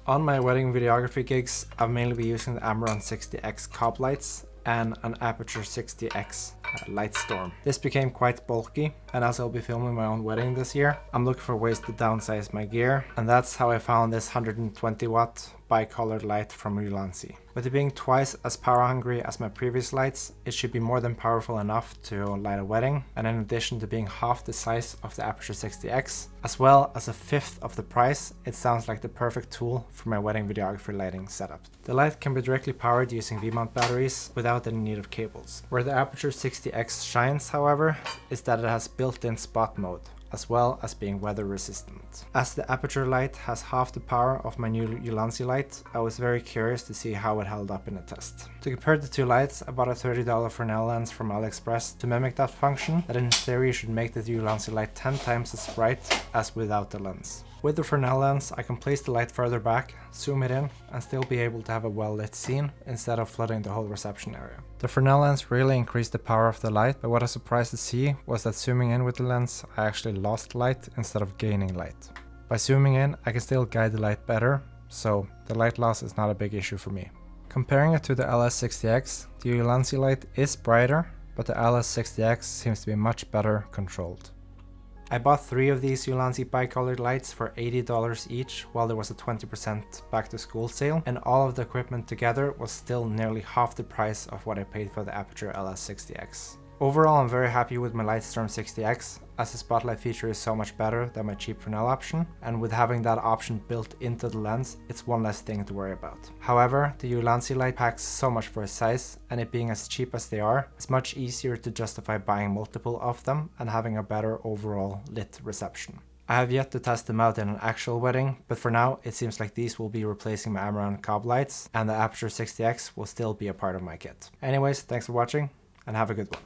On my wedding videography gigs, I've mainly been using the Amaran 60X cob lights and an Aputure 60X light storm. This became quite bulky, and as I'll be filming my own wedding this year, I'm looking for ways to downsize my gear, and that's how I found this 120 watt bi-colored light from Ulanzi. With it being twice as power hungry as my previous lights, it should be more than powerful enough to light a wedding, and in addition to being half the size of the Aputure 60X, as well as a fifth of the price, it sounds like the perfect tool for my wedding videography lighting setup. The light can be directly powered using Vmount batteries without any need of cables. Where the Aputure 60X shines, however, is that it has built-in spot mode, as well as being weather resistant. As the Aputure light has half the power of my new Ulanzi light, I was very curious to see how it held up in a test. To compare the two lights, I bought a $30 Fresnel lens from Aliexpress to mimic that function that in theory should make the Ulanzi light 10 times as bright as without the lens. With the Fresnel lens, I can place the light further back, zoom it in, and still be able to have a well-lit scene instead of flooding the whole reception area. The Fresnel lens really increased the power of the light, but what I was surprised to see was that zooming in with the lens, I actually lost light instead of gaining light. By zooming in, I can still guide the light better, so the light loss is not a big issue for me. Comparing it to the LS60X, the Ulanzi light is brighter, but the LS60X seems to be much better controlled. I bought 3 of these Ulanzi bi-colored lights for $80 each while there was a 20% back to school sale, and all of the equipment together was still nearly half the price of what I paid for the Aputure LS60X. Overall, I'm very happy with my Lightstorm 60X, as the spotlight feature is so much better than my cheap Fresnel option, and with having that option built into the lens, it's one less thing to worry about. However, the Ulanzi light packs so much for its size, and it being as cheap as they are, it's much easier to justify buying multiple of them and having a better overall lit reception. I have yet to test them out in an actual wedding, but for now it seems like these will be replacing my Amaran cob lights, and the Aputure 60X will still be a part of my kit. Anyways, thanks for watching, and have a good one.